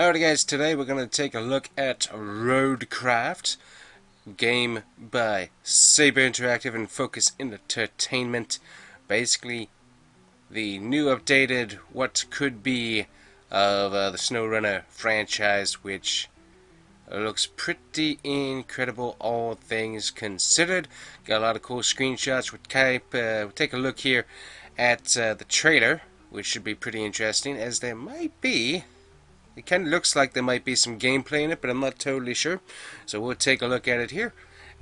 Alright guys, today we're going to take a look at RoadCraft, game by Saber Interactive and Focus Entertainment. Basically, the new updated what could be of the Snowrunner franchise, which looks pretty incredible, all things considered. Got a lot of cool screenshots. We'll take a look here at the trailer, which should be pretty interesting, as there might be... It kind of looks like there might be some gameplay in it, but I'm not totally sure. So we'll take a look at it here.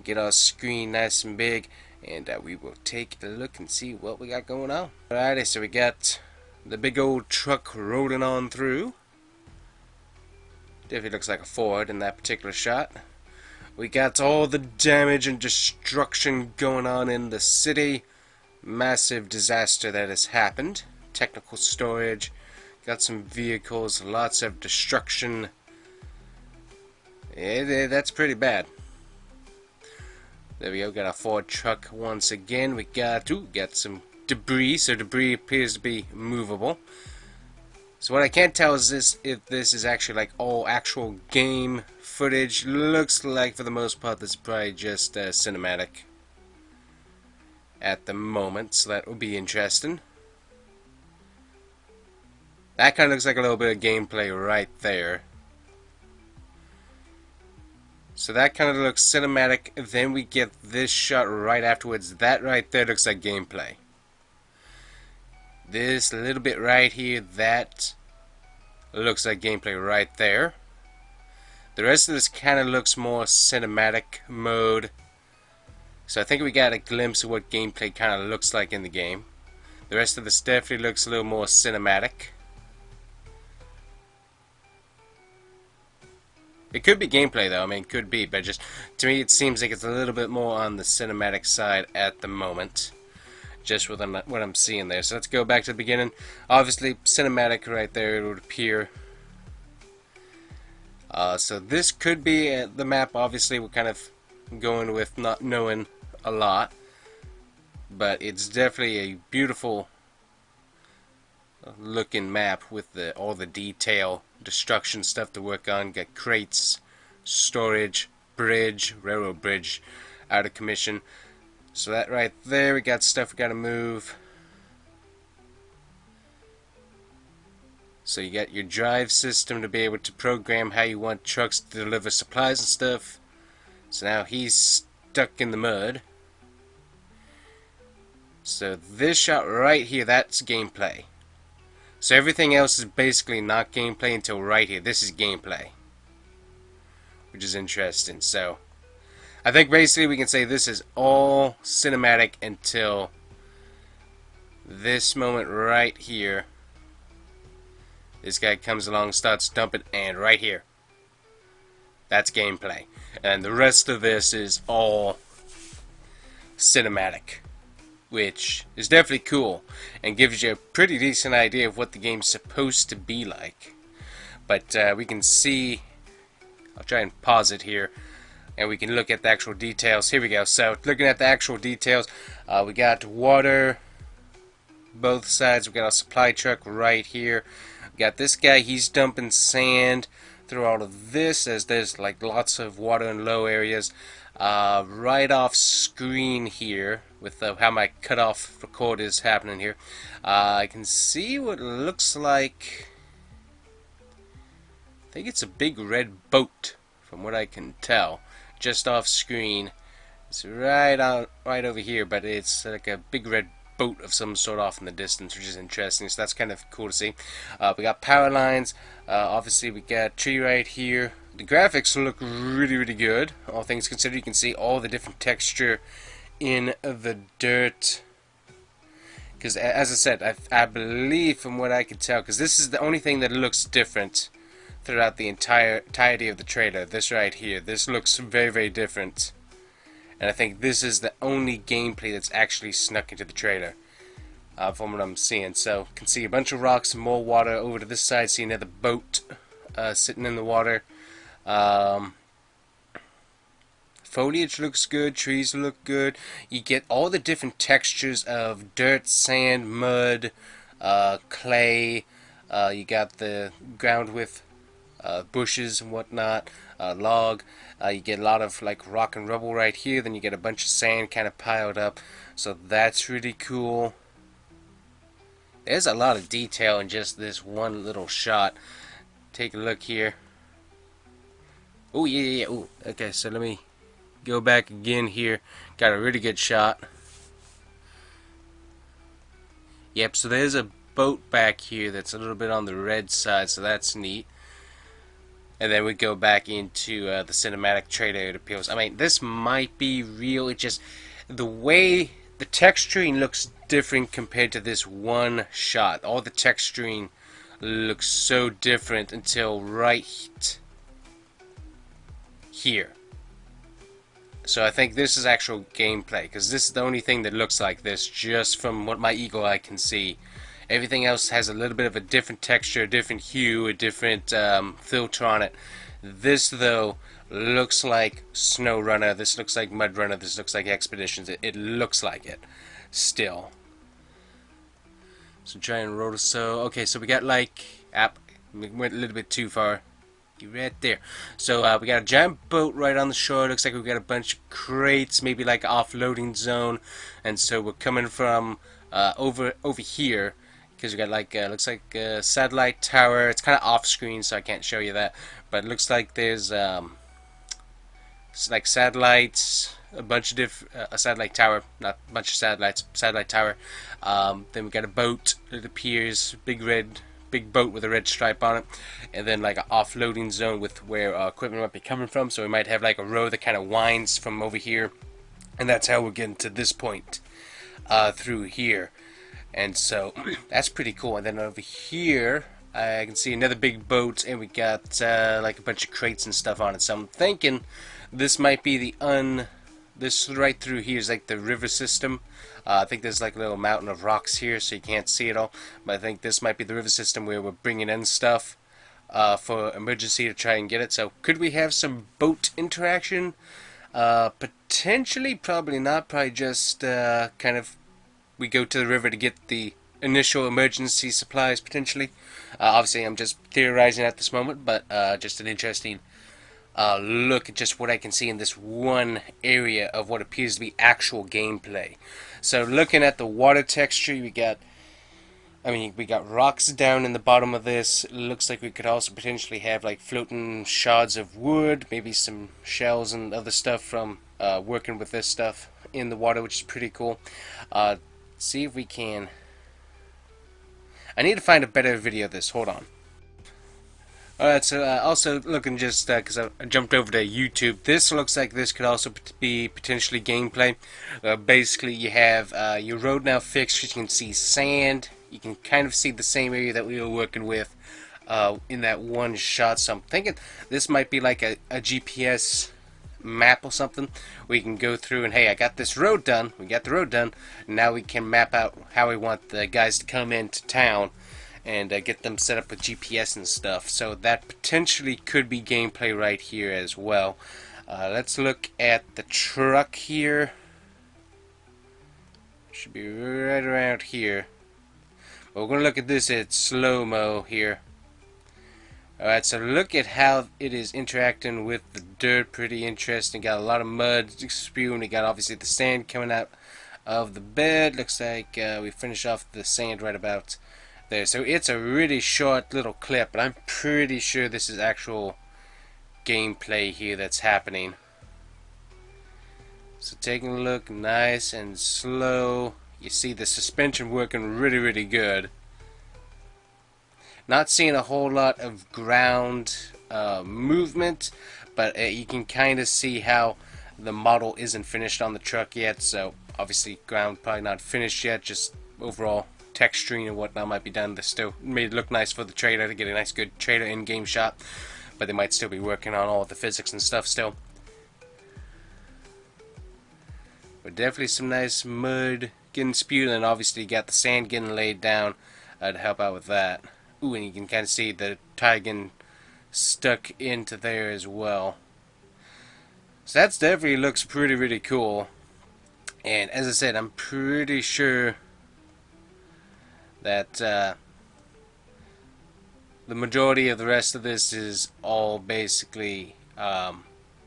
Get our screen nice and big, and we will take a look and see what we got going on. Alrighty, so we got the big old truck rolling on through. Definitely looks like a Ford in that particular shot. We got all the damage and destruction going on in the city. Massive disaster that has happened. Technical storage. Got some vehicles, lots of destruction. That's pretty bad. There we go, got a Ford truck once again. We got some debris, so debris appears to be movable. So what I can't tell is if this is actually like all actual game footage. Looks like for the most part this is probably just cinematic at the moment, so that will be interesting. That kind of looks like a little bit of gameplay right there. So that kind of looks cinematic. Then we get this shot right afterwards. That right there looks like gameplay. This little bit right here, that looks like gameplay right there. The rest of this kind of looks more cinematic mode. So I think we got a glimpse of what gameplay kind of looks like in the game. The rest of this definitely looks a little more cinematic. It could be gameplay though, I mean, could be, but just to me it seems like it's a little bit more on the cinematic side at the moment, just with what I'm seeing there. So let's go back to the beginning. Obviously, cinematic right there, it would appear. So this could be the map. Obviously, we're kind of going with not knowing a lot, but it's definitely a beautiful looking map with all the detail, destruction stuff to work on. Got crates, storage, bridge, railroad bridge out of commission. So that right there, we got stuff we gotta move. So you got your drive system to be able to program how you want trucks to deliver supplies and stuff. So now he's stuck in the mud. So this shot right here, that's gameplay. So everything else is basically not gameplay until right here. This is gameplay, which is interesting. So I think basically we can say this is all cinematic until this moment right here. This guy comes along, starts dumping, and right here, that's gameplay. And the rest of this is all cinematic, which is definitely cool and gives you a pretty decent idea of what the game's supposed to be like. But we can see, I'll try and pause it here, and we can look at the actual details. Here we go. So looking at the actual details, we got water both sides. We got a supply truck right here. We got this guy, he's dumping sand through all of this, as there's like lots of water in low areas. Right off screen here with how my cutoff record is happening here, I can see what looks like, I think it's a big red boat from what I can tell, just off screen. It's right over here, but it's like a big red boat of some sort off in the distance, which is interesting. So that's kind of cool to see. We got power lines. Obviously we got a tree right here. The graphics look really, really good. All things considered, you can see all the different texture in the dirt. Because, as I said, I believe from what I can tell, because this is the only thing that looks different throughout the entirety of the trailer. This right here, this looks very, very different. And I think this is the only gameplay that's actually snuck into the trailer, from what I'm seeing. So, you can see a bunch of rocks and more water over to this side. See another boat sitting in the water. Foliage looks good, trees look good. You get all the different textures of dirt, sand, mud, clay. You got the ground with bushes and whatnot, log. You get a lot of like rock and rubble right here. Then you get a bunch of sand kind of piled up. So that's really cool. There's a lot of detail in just this one little shot. Take a look here. Oh yeah. Oh, okay. So let me go back again here. Got a really good shot. Yep. So there's a boat back here that's a little bit on the red side. So that's neat. And then we go back into the cinematic trailer. It appeals. I mean, this might be real. It just the way the texturing looks different compared to this one shot. All the texturing looks so different until right here. So I think this is actual gameplay, because this is the only thing that looks like this, just from what my eagle eye can see. Everything else has a little bit of a different texture, a different hue, a different filter on it. This, though, looks like Snowrunner. This looks like Mudrunner. This looks like Expeditions. It looks like it still. So giant rotor. So okay, so we got like we went a little bit too far. Right there. So we got a giant boat right on the shore. Looks like we got a bunch of crates, maybe like an offloading zone. And so we're coming from over here, because we got like looks like a satellite tower. It's kind of off screen, so I can't show you that. But it looks like there's like satellites, a bunch of a satellite tower, not a bunch of satellites, satellite tower. Then we got a boat. It appears big boat with a red stripe on it, and then like an offloading zone with where equipment might be coming from. So we might have like a road that kind of winds from over here, and that's how we're getting to this point through here. And so that's pretty cool. And then over here I can see another big boat, and we got like a bunch of crates and stuff on it. So I'm thinking this might be this right through here is like the river system. I think there's like a little mountain of rocks here, so you can't see it all. But I think this might be the river system where we're bringing in stuff for emergency to try and get it. So could we have some boat interaction? Potentially, probably not. Probably just kind of we go to the river to get the initial emergency supplies, potentially. Obviously, I'm just theorizing at this moment, but just an interesting look at just what I can see in this one area of what appears to be actual gameplay. So looking at the water texture, we got rocks down in the bottom of this. It looks like we could also potentially have like floating shards of wood, maybe some shells and other stuff from working with this stuff in the water, which is pretty cool. See if we can. I need to find a better video of this. Hold on. Alright, so also looking just because I jumped over to YouTube, this looks like this could also be potentially gameplay. Basically, you have your road now fixed. You can see sand. You can kind of see the same area that we were working with in that one shot. So I'm thinking this might be like a GPS map or something. We can go through and, hey, I got this road done. We got the road done. Now we can map out how we want the guys to come into town and get them set up with GPS and stuff. So that potentially could be gameplay right here as well. Let's look at the truck here. Should be right around here. But we're going to look at this at slow-mo here. Alright, so look at how it is interacting with the dirt. Pretty interesting. Got a lot of mud spewing. We got obviously the sand coming out of the bed. Looks like we finished off the sand right about there. So it's a really short little clip, but I'm pretty sure this is actual gameplay here that's happening. So taking a look, nice and slow. You see the suspension working really good. Not seeing a whole lot of ground movement, but you can kind of see how the model isn't finished on the truck yet. So obviously ground probably not finished yet, just overall texturing and whatnot might be done. They still made it look nice for the trailer to get a nice good trailer in-game shot, but they might still be working on all of the physics and stuff still. But definitely some nice mud getting spewed, and obviously you got the sand getting laid down to help out with that. Ooh, and you can kind of see the tire getting stuck into there as well. So that's definitely looks really cool. And as I said, I'm pretty sure that The majority of the rest of this is all basically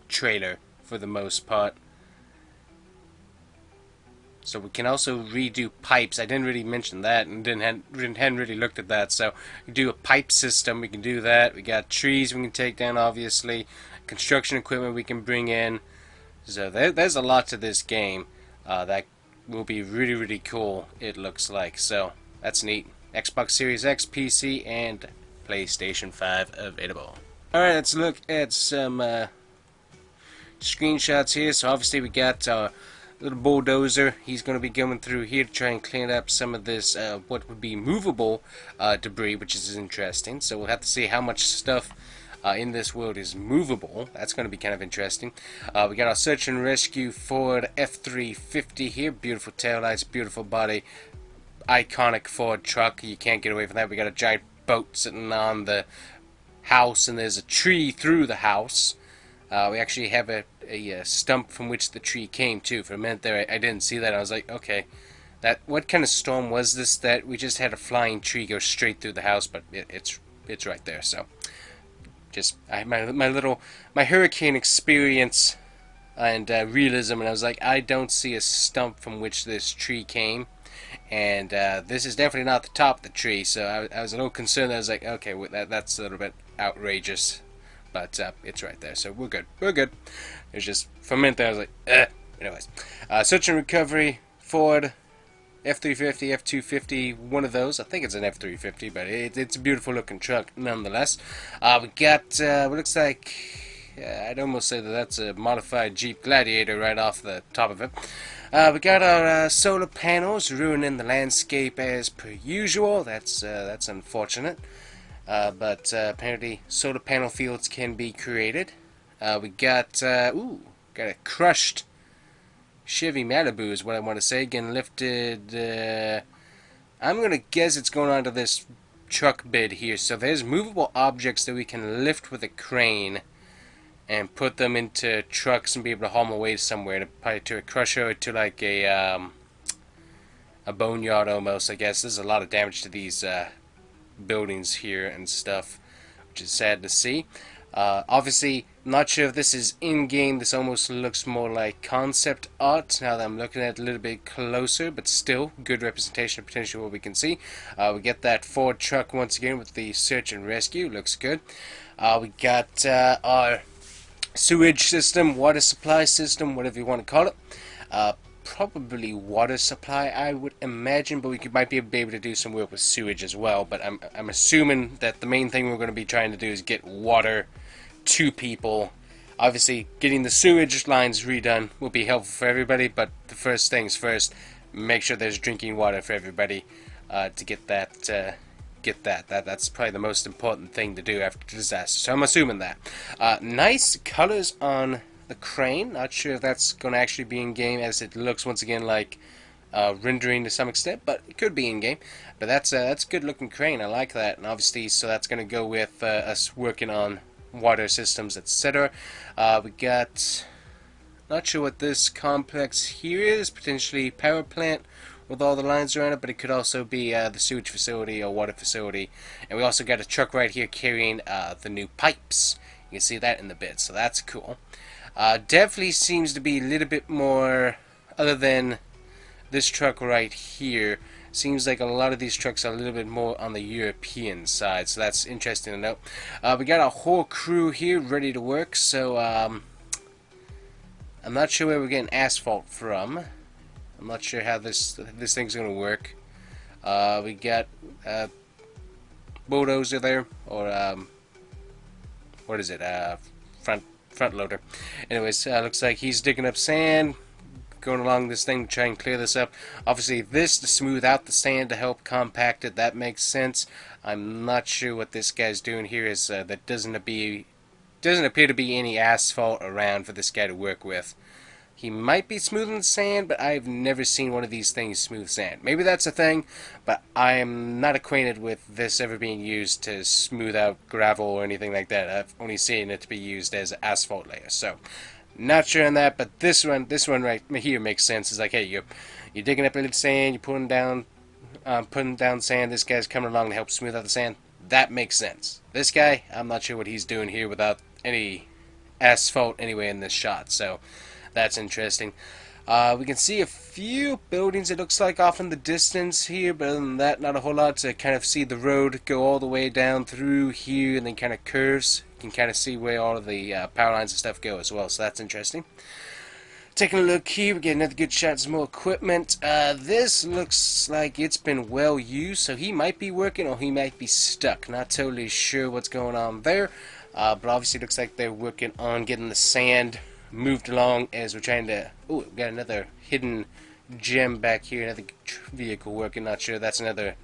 trailer for the most part. So we can also redo pipes. I didn't really mention that and hadn't really looked at that. So we do a pipe system. We can do that. We got trees we can take down, obviously. Construction equipment we can bring in. So there's a lot to this game that will be really, really cool, it looks like. So that's neat. Xbox Series X, PC, and PlayStation 5 available. Alright, let's look at some screenshots here. So obviously we got little bulldozer. He's going to be going through here to try and clean up some of this what would be movable debris, which is interesting. So we'll have to see how much stuff in this world is movable. That's going to be kind of interesting. We got our search and rescue Ford F350 here. Beautiful taillights, beautiful body, iconic Ford truck. You can't get away from that. We got a giant boat sitting on the house, and there's a tree through the house. We actually have a stump from which the tree came too. For a minute there, I didn't see that. I was like, okay, what kind of storm was this that we just had a flying tree go straight through the house? But it's right there. So just my hurricane experience and realism, and I was like, I don't see a stump from which this tree came, and this is definitely not the top of the tree. So I was a little concerned. I was like, okay, well, that's a little bit outrageous. But it's right there, so we're good. We're good. It's just, for a minute there, I was like, Anyways. Search and recovery, Ford, F350, F250, one of those. I think it's an F350, but it's a beautiful looking truck nonetheless. We got, what looks like, I'd almost say that's a modified Jeep Gladiator right off the top of it. We got our solar panels ruining the landscape as per usual. That's unfortunate. But apparently solar panel fields can be created. We got got a crushed Chevy Malibu is what I want to say. Again, lifted. I'm gonna guess it's going onto this truck bed here. So there's movable objects that we can lift with a crane and put them into trucks and be able to haul them away somewhere, probably to a crusher or to like a boneyard almost. I guess there's a lot of damage to these buildings here and stuff, which is sad to see. Obviously, not sure if this is in-game. This almost looks more like concept art now that I'm looking at it a little bit closer, but still good representation of potentially what we can see. We get that Ford truck once again with the search and rescue. Looks good. We got our sewage system, water supply system, whatever you want to call it. Probably water supply, I would imagine, but we might be able to do some work with sewage as well. But I'm assuming that the main thing we're going to be trying to do is get water to people. Obviously, getting the sewage lines redone will be helpful for everybody, but the first things first, make sure there's drinking water for everybody to get that. That's probably the most important thing to do after disaster. So I'm assuming that. Nice colors on the crane. Not sure if that's going to actually be in game, as it looks once again like rendering to some extent, but it could be in game. But that's a good looking crane. I like that, and obviously, so that's going to go with us working on water systems, etc. We got, not sure what this complex here is. Potentially power plant with all the lines around it, but it could also be the sewage facility or water facility. And we also got a truck right here carrying the new pipes. You can see that in the bed, so that's cool. Definitely seems to be a little bit more, other than this truck right here, seems like a lot of these trucks are a little bit more on the European side, so that's interesting to note. We got our whole crew here ready to work, so I'm not sure where we're getting asphalt from. I'm not sure how this thing's going to work. We got bulldozer there, or what is it, front loader. Anyways, looks like he's digging up sand, going along this thing to try and clear this up. Obviously this to smooth out the sand to help compact it. That makes sense. I'm not sure what this guy's doing here. Is that doesn't appear to be any asphalt around for this guy to work with. He might be smoothing the sand, but I've never seen one of these things smooth sand. Maybe that's a thing, but I am not acquainted with this ever being used to smooth out gravel or anything like that. I've only seen it to be used as an asphalt layer. So, not sure on that, but this one right here makes sense. It's like, hey, you're digging up a little sand, you're putting down sand. This guy's coming along to help smooth out the sand. That makes sense. This guy, I'm not sure what he's doing here without any asphalt anyway in this shot, so that's interesting. We can see a few buildings, it looks like, off in the distance here, but other than that, not a whole lot. To kind of see the road go all the way down through here and then kind of curves. You can kind of see where all of the power lines and stuff go as well, so that's interesting. Taking a look here, we get another good shot of some more equipment. This looks like it's been well used, so he might be working or he might be stuck. Not totally sure what's going on there, but obviously it looks like they're working on getting the sand moved along as we're trying to... Oh, we got another hidden gem back here, another vehicle working. Not sure, that's another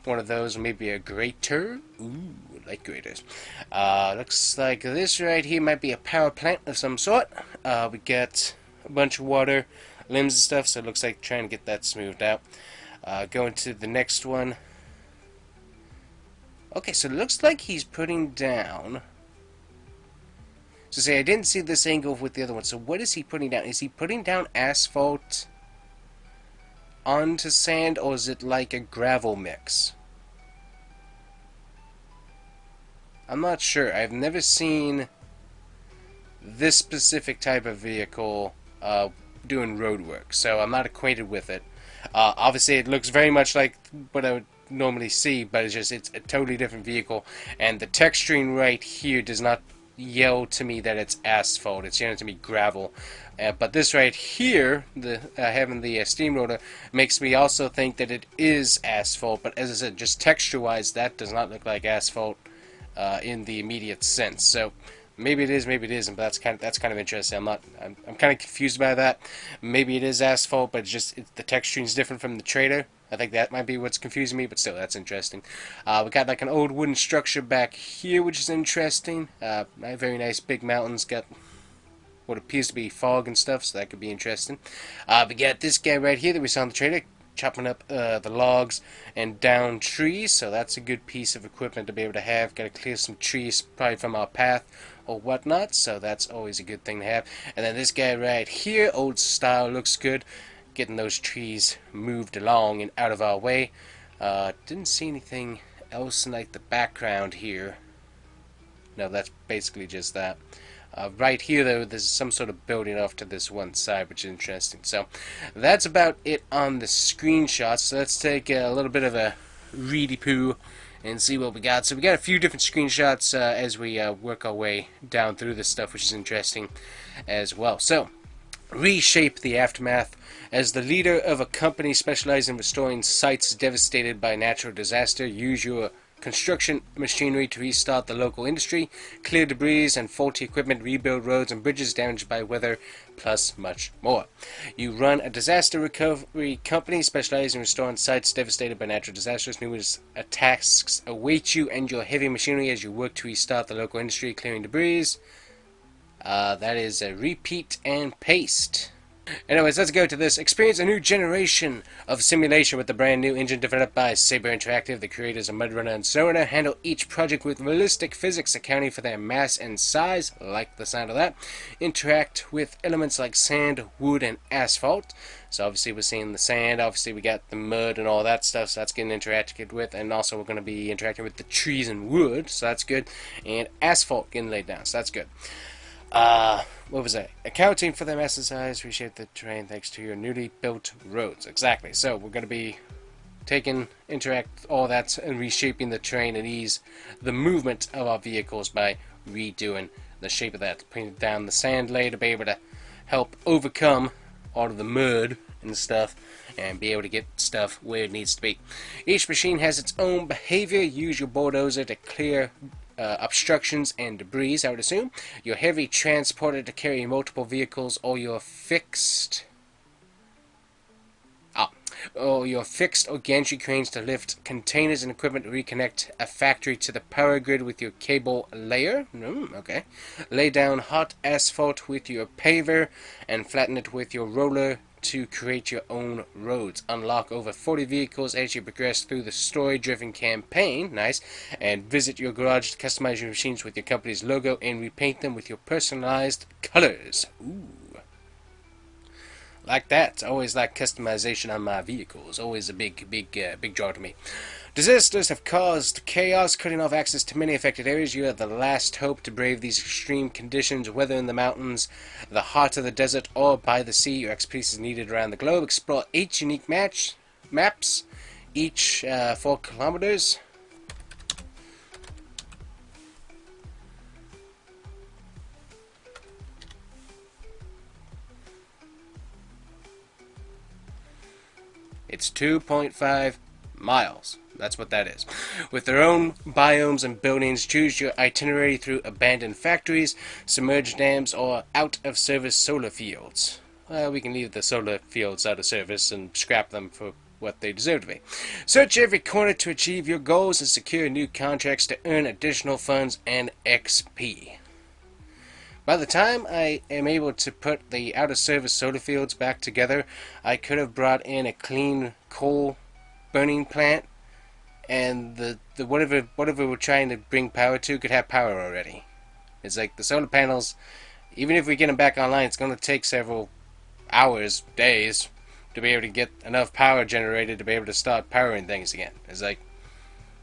one of those, maybe a grater. Ooh, I like graters. Looks like this right here might be a power plant of some sort. We got a bunch of water, limbs and stuff, so it looks like trying to get that smoothed out. Going to the next one. Okay, so it looks like he's putting down... So say I didn't see this angle with the other one, so what is he putting down? Is he putting down asphalt onto sand, or is it like a gravel mix? I'm not sure. I've never seen this specific type of vehicle doing road work, so I'm not acquainted with it. Obviously it looks very much like what I would normally see, but it's a totally different vehicle, and the texturing right here does not yell to me that it's asphalt. It's yelling to me gravel. But this right here, having the steamroller, makes me also think that it is asphalt, but as I said, just texture-wise, that does not look like asphalt in the immediate sense. So maybe it is, maybe it isn't, but that's kind of interesting. I'm kind of confused by that. Maybe it is asphalt, but the texturing is different from the trailer. I think that might be what's confusing me, but still, that's interesting. We got like an old wooden structure back here, which is interesting. Very nice big mountains, got what appears to be fog and stuff, so that could be interesting. We got this guy right here that we saw in the trailer, chopping up the logs and down trees, so that's a good piece of equipment to be able to have. Got to clear some trees probably from our path or whatnot, so that's always a good thing to have. And then this guy right here, old style, looks good. Getting those trees moved along and out of our way. Didn't see anything else in like the background here. No, that's basically just that. Right here though, there's some sort of building off to this one side, which is interesting. So that's about it on the screenshots. So let's take a little bit of a reedy poo and see what we got. So we got a few different screenshots as we work our way down through this stuff, which is interesting as well. So reshape the aftermath. As the leader of a company specializing in restoring sites devastated by natural disaster, use your construction machinery to restart the local industry, clear debris and faulty equipment, rebuild roads and bridges damaged by weather, plus much more. You run a disaster recovery company specializing in restoring sites devastated by natural disasters. Numerous tasks await you and your heavy machinery as you work to restart the local industry, clearing debris. That is a repeat and paste. Anyways, let's go to this. Experience a new generation of simulation with the brand new engine developed by Saber Interactive, the creators of MudRunner and Snowrunner. Handle each project with realistic physics accounting for their mass and size. Like the sound of that. Interact with elements like sand, wood, and asphalt. So obviously we're seeing the sand, obviously we got the mud and all that stuff, so that's getting interacted with, and also we're going to be interacting with the trees and wood, so that's good, and asphalt getting laid down, so that's good. What was that? Accounting for the mass and size, reshape the terrain thanks to your newly built roads. Exactly. So we're going to be interact all that and reshaping the terrain and ease the movement of our vehicles by redoing the shape of that. Putting down the sand layer to be able to help overcome all of the mud and stuff and be able to get stuff where it needs to be. Each machine has its own behavior. Use your bulldozer to clear obstructions and debris, I would assume. Your heavy transporter to carry multiple vehicles, or your fixed or gantry cranes to lift containers and equipment to reconnect a factory to the power grid with your cable layer. Okay. Lay down hot asphalt with your paver and flatten it with your roller to create your own roads. Unlock over 40 vehicles as you progress through the story-driven campaign. Nice. And visit your garage to customize your machines with your company's logo and repaint them with your personalized colors. Ooh. Like that. Always like customization on my vehicles. Always a big draw to me. Disasters have caused chaos, cutting off access to many affected areas. You are the last hope to brave these extreme conditions, whether in the mountains, the heart of the desert, or by the sea. Your expertise is needed around the globe. Explore 8 unique maps, each 4 kilometers. It's 2.5 miles. That's what that is. With their own biomes and buildings, choose your itinerary through abandoned factories, submerged dams, or out-of-service solar fields. Well, we can leave the solar fields out of service and scrap them for what they deserve to be. Search every corner to achieve your goals and secure new contracts to earn additional funds and XP. By the time I am able to put the out-of-service solar fields back together, I could have brought in a clean coal burning plant, and the whatever we're trying to bring power to could have power already. It's like the solar panels, even if we get them back online, it's going to take several hours, days, to be able to get enough power generated to be able to start powering things again. It's like,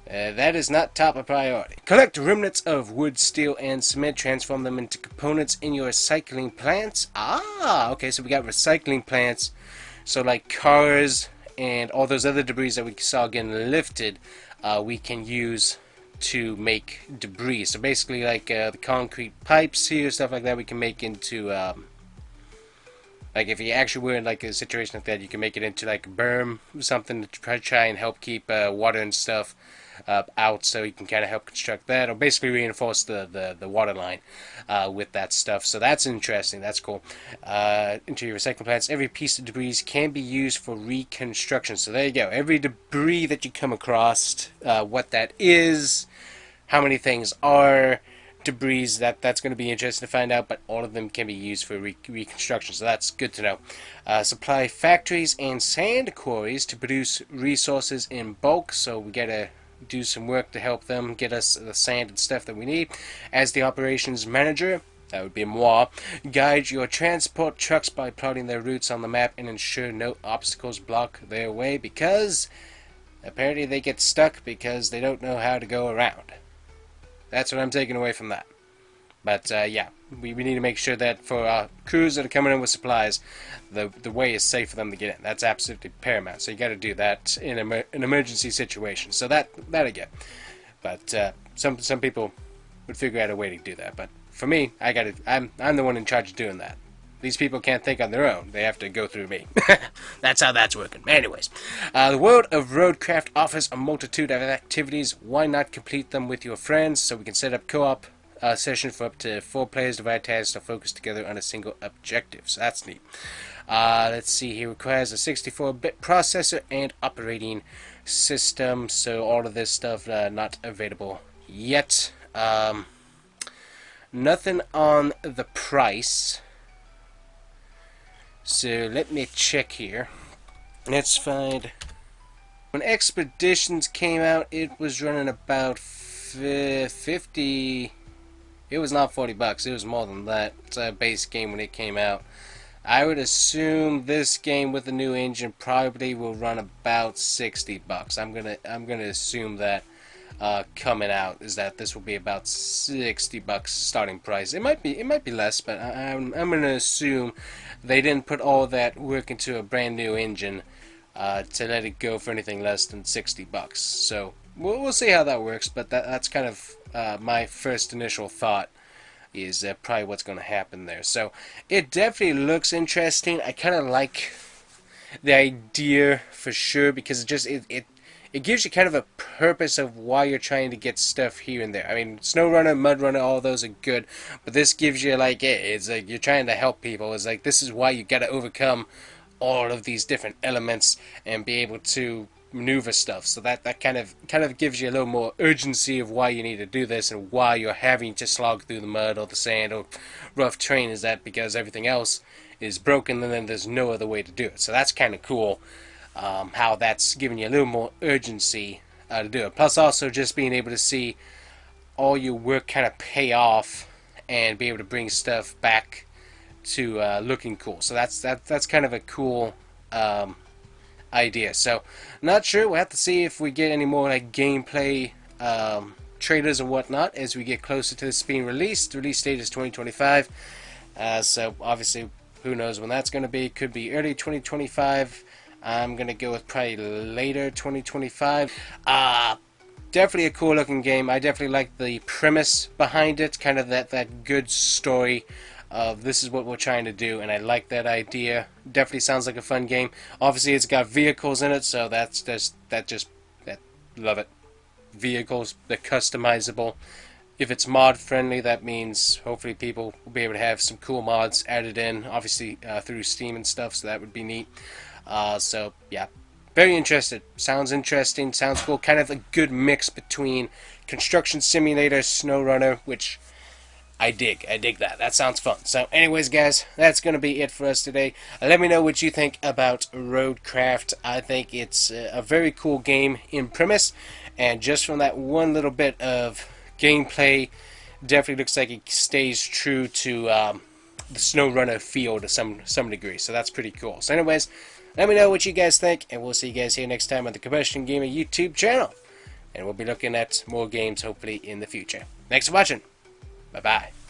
that is not top of priority. Collect remnants of wood, steel, and cement. Transform them into components in your recycling plants. Ah, okay, so we got recycling plants. So like cars and all those other debris that we saw getting lifted, we can use to make debris. So basically like the concrete pipes here, stuff like that, we can make into... like if you actually were in like a situation like that, you can make it into like a berm, something to try and help keep water and stuff out, so you can kind of help construct that, or basically reinforce the water line with that stuff. So that's interesting. That's cool. Into your recycling plants, every piece of debris can be used for reconstruction. So there you go. Every debris that you come across, what that is, how many things are debris, that's going to be interesting to find out, but all of them can be used for reconstruction, so that's good to know. Supply factories and sand quarries to produce resources in bulk, so we gotta do some work to help them get us the sand and stuff that we need. As the operations manager, that would be moi, guide your transport trucks by plotting their routes on the map and ensure no obstacles block their way, because apparently they get stuck because they don't know how to go around. That's what I'm taking away from that. But yeah, we need to make sure that for our crews that are coming in with supplies, the way is safe for them to get in. That's absolutely paramount. So you got to do that in an emergency situation. So that I get. But some people would figure out a way to do that. But for me, I'm the one in charge of doing that. These people can't think on their own. They have to go through me. That's how that's working. Anyways, the world of RoadCraft offers a multitude of activities. Why not complete them with your friends? So we can set up co-op session for up to 4 players. Divide tasks to focus together on a single objective. So that's neat. Let's see. He requires a 64-bit processor and operating system. So all of this stuff not available yet. Nothing on the price. So let me check here. Let's find... When Expeditions came out, it was running about 50... It was not $40, it was more than that. It's a base game when it came out. I would assume this game with the new engine probably will run about $60. I'm gonna assume that coming out is that this will be about $60 starting price. It might be less, but I'm gonna assume they didn't put all that work into a brand new engine to let it go for anything less than $60. So we'll see how that works. But that's kind of my first initial thought is probably what's going to happen there. So it definitely looks interesting. I kind of like the idea for sure, because it gives you kind of a purpose of why you're trying to get stuff here and there. I mean, Snowrunner, Mudrunner, all those are good, but this gives you like, it's like you're trying to help people. It's like this is why you got to overcome all of these different elements and be able to maneuver stuff. So that kind of gives you a little more urgency of why you need to do this and why you're having to slog through the mud or the sand or rough terrain. Is that because everything else is broken and then there's no other way to do it? So that's kind of cool. How that's giving you a little more urgency to do it. Plus also just being able to see all your work kind of pay off and be able to bring stuff back to looking cool. So that's kind of a cool idea. So, not sure. We'll have to see if we get any more like gameplay trailers and whatnot as we get closer to this being released. The release date is 2025. So obviously, who knows when that's going to be? Could be early 2025. I'm going to go with probably later 2025. Definitely a cool looking game. I definitely like the premise behind it. Kind of that good story of this is what we're trying to do, and I like that idea. Definitely sounds like a fun game. Obviously, it's got vehicles in it, so love it. Vehicles, they're customizable. If it's mod friendly, that means hopefully people will be able to have some cool mods added in, obviously through Steam and stuff, so that would be neat. So yeah, very interested. Sounds interesting, sounds cool. Kind of a good mix between Construction Simulator, Snowrunner, which I dig that. That sounds fun. So anyways, guys, that's going to be it for us today. Let me know what you think about RoadCraft. I think it's a very cool game in premise, and just from that one little bit of gameplay, definitely looks like it stays true to the SnowRunner feel to some degree. So that's pretty cool. So anyways, let me know what you guys think, and we'll see you guys here next time on the Combustion Gamer YouTube channel. And we'll be looking at more games hopefully in the future. Thanks for watching. Bye-bye.